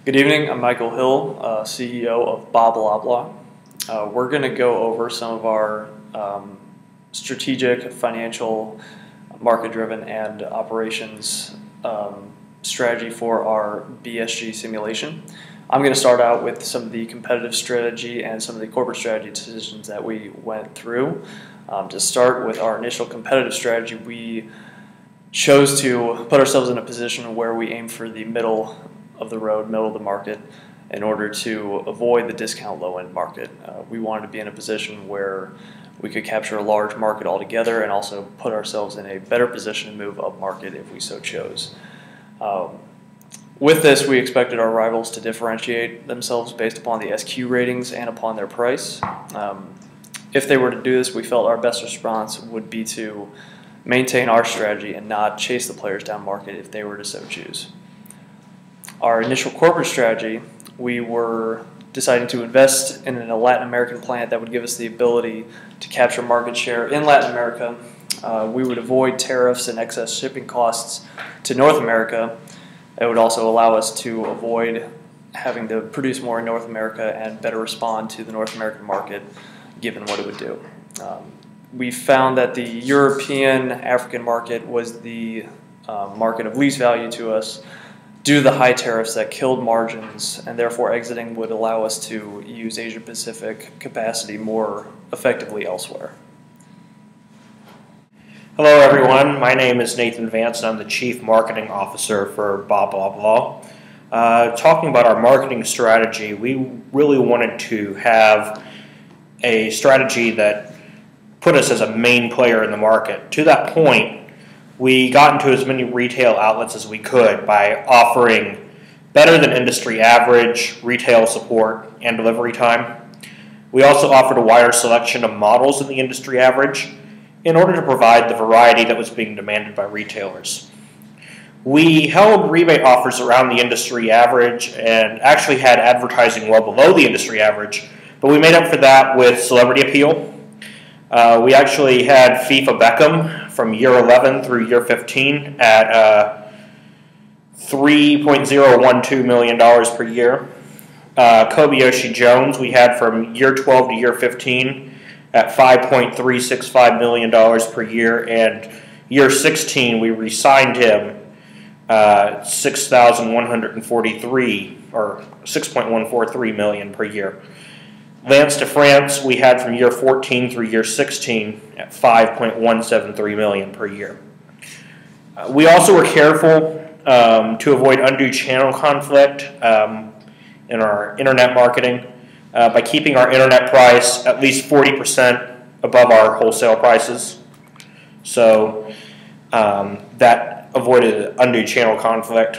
Good evening, I'm Michael Hill, CEO of Bob Loblaw. We're going to go over some of our strategic, financial, market-driven, and operations strategy for our BSG simulation. I'm going to start out with some of the competitive strategy and some of the corporate strategy decisions that we went through. To start with our initial competitive strategy, we chose to put ourselves in a position where we aim for the middle of the road, middle of the market, in order to avoid the discount low-end market. We wanted to be in a position where we could capture a large market altogether and also put ourselves in a better position to move up market if we so chose. With this, we expected our rivals to differentiate themselves based upon the SQ ratings and upon their price. If they were to do this, we felt our best response would be to maintain our strategy and not chase the players down market if they were to so choose. Our initial corporate strategy, we were deciding to invest in a Latin American plant that would give us the ability to capture market share in Latin America. We would avoid tariffs and excess shipping costs to North America. It would also allow us to avoid having to produce more in North America and better respond to the North American market, given what it would do. We found that the European African market was the market of least value to us due to the high tariffs that killed margins, and therefore exiting would allow us to use Asia Pacific capacity more effectively elsewhere. Hello everyone, my name is Nathan Vance and I'm the Chief Marketing Officer for Bob Loblaw. Talking about our marketing strategy, we really wanted to have a strategy that put us as a main player in the market. To that point, we got into as many retail outlets as we could by offering better than industry average retail support and delivery time. We also offered a wider selection of models than the industry average in order to provide the variety that was being demanded by retailers. We held rebate offers around the industry average and actually had advertising well below the industry average, but we made up for that with celebrity appeal. We actually had FIFA Beckham from year 11 through year 15 at $3.012 million per year. Kobayashi Jones we had from year 12 to year 15 at $5.365 million per year, and year 16 we re-signed him $6,143 or $6.143 million per year. Lance de France we had from year 14 through year 16 at $5.173 million per year. We also were careful to avoid undue channel conflict in our internet marketing by keeping our internet price at least 40% above our wholesale prices. So that avoided undue channel conflict.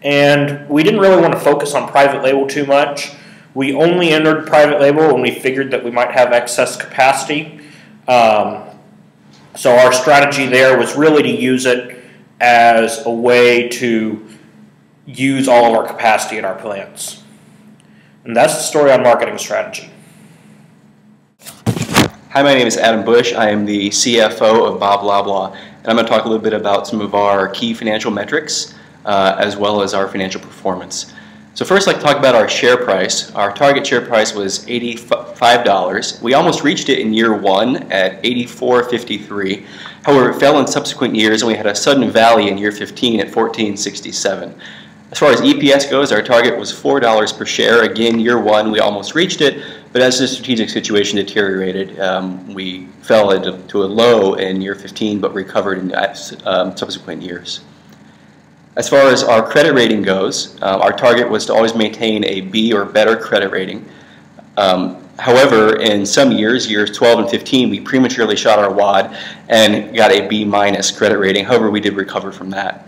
And we didn't really want to focus on private label too much. We only entered private label when we figured that we might have excess capacity. So our strategy there was really to use it as a way to use all of our capacity in our plants. And that's the story on marketing strategy. Hi, my name is Adam Bush. I am the CFO of Bob Loblaw, and I'm going to talk a little bit about some of our key financial metrics as well as our financial performance. So first, I'd like to talk about our share price. Our target share price was $85. We almost reached it in year 1 at $84.53. However, it fell in subsequent years, and we had a sudden valley in year 15 at $14.67. As far as EPS goes, our target was $4 per share. Again, year 1, we almost reached it, but as the strategic situation deteriorated, we fell into a low in year 15, but recovered in subsequent years. As far as our credit rating goes, our target was to always maintain a B or better credit rating. However, in some years, years 12 and 15, we prematurely shot our wad and got a B- credit rating. However, we did recover from that.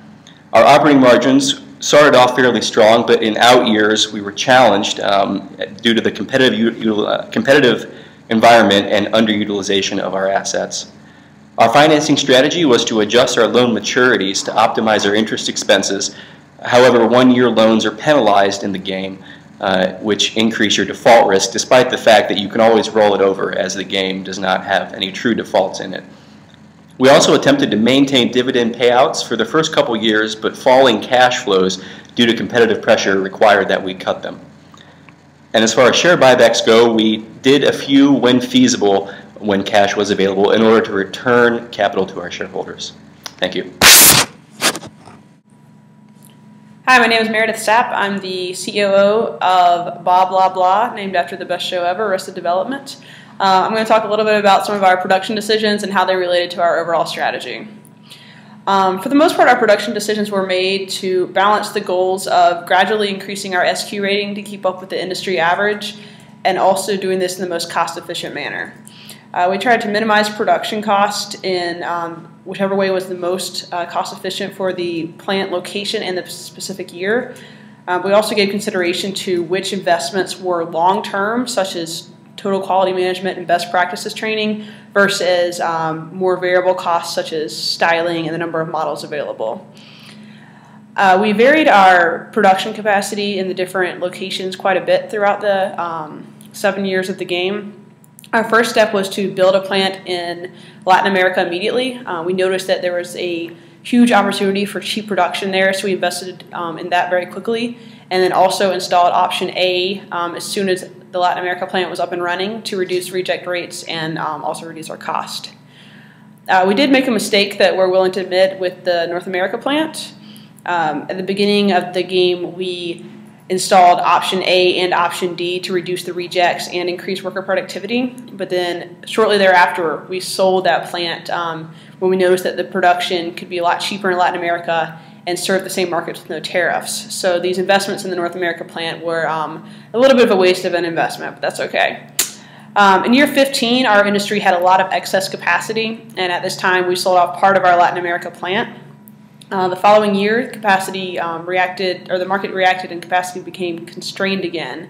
Our operating margins started off fairly strong, but in out years, we were challenged due to the competitive environment and underutilization of our assets. Our financing strategy was to adjust our loan maturities to optimize our interest expenses. However, one-year loans are penalized in the game, which increase your default risk, despite the fact that you can always roll it over, as the game does not have any true defaults in it. We also attempted to maintain dividend payouts for the first couple years, but falling cash flows due to competitive pressure required that we cut them. And as far as share buybacks go, we did a few when feasible when cash was available in order to return capital to our shareholders. Thank you. Hi, my name is Meredith Sapp. I'm the COO of Bob Blah Blah, named after the best show ever, Arrested Development. I'm going to talk a little bit about some of our production decisions and how they related to our overall strategy. For the most part, our production decisions were made to balance the goals of gradually increasing our SQ rating to keep up with the industry average, and also doing this in the most cost-efficient manner. We tried to minimize production cost in whichever way was the most cost-efficient for the plant location and the specific year. We also gave consideration to which investments were long-term, such as total quality management and best practices training, versus more variable costs such as styling and the number of models available. We varied our production capacity in the different locations quite a bit throughout the 7 years of the game. Our first step was to build a plant in Latin America immediately. We noticed that there was a huge opportunity for cheap production there, so we invested in that very quickly, and then also installed option A as soon as the Latin America plant was up and running to reduce reject rates and also reduce our cost. We did make a mistake that we're willing to admit with the North America plant. At the beginning of the game, we installed option A and option D to reduce the rejects and increase worker productivity, but then shortly thereafter we sold that plant when we noticed that the production could be a lot cheaper in Latin America and serve the same markets with no tariffs. So these investments in the North America plant were a little bit of a waste of an investment, but that's okay. In year 15, our industry had a lot of excess capacity, and at this time we sold off part of our Latin America plant. The following year, capacity the market reacted and capacity became constrained again.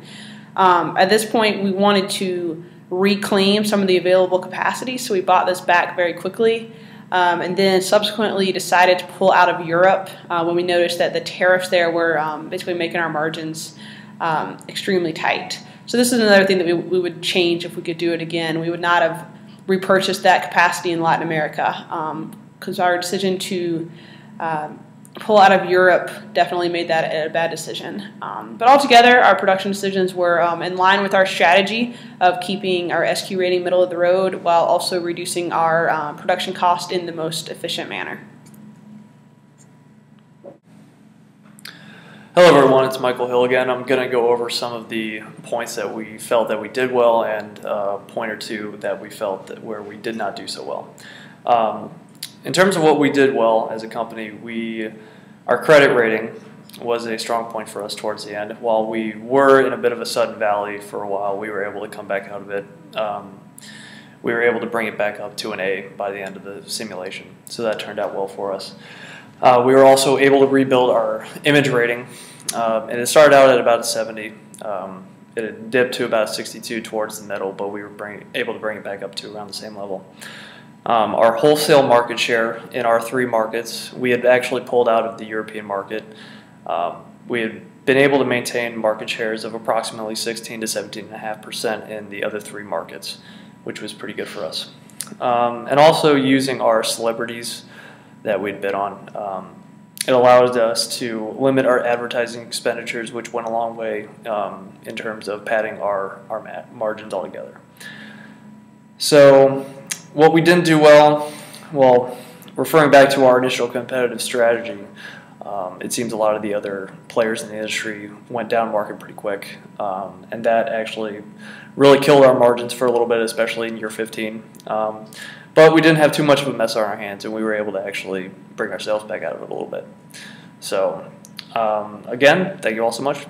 At this point, we wanted to reclaim some of the available capacity, so we bought this back very quickly. And then subsequently decided to pull out of Europe when we noticed that the tariffs there were basically making our margins extremely tight. So this is another thing that we would change if we could do it again. We would not have repurchased that capacity in Latin America because our decision to pull out of Europe definitely made that a bad decision. But altogether, our production decisions were in line with our strategy of keeping our SQ rating middle of the road while also reducing our production cost in the most efficient manner. Hello everyone, it's Michael Hill again. I'm going to go over some of the points that we felt that we did well and a point or two that we felt that where we did not do so well. In terms of what we did well as a company, our credit rating was a strong point for us towards the end. While we were in a bit of a sudden valley for a while, we were able to come back out of it. We were able to bring it back up to an A by the end of the simulation, so that turned out well for us. We were also able to rebuild our image rating, and it started out at about 70. It had dipped to about 62 towards the middle, but we were able to bring it back up to around the same level. Our wholesale market share in our 3 markets, we had actually pulled out of the European market. We had been able to maintain market shares of approximately 16 to 17.5% in the other 3 markets, which was pretty good for us. And also using our celebrities that we'd bid on, it allowed us to limit our advertising expenditures, which went a long way in terms of padding our margins altogether. So what we didn't do well, referring back to our initial competitive strategy, it seems a lot of the other players in the industry went down market pretty quick, and that actually really killed our margins for a little bit, especially in year 15. But we didn't have too much of a mess on our hands, and we were able to actually bring ourselves back out of it a little bit. So, again, thank you all so much.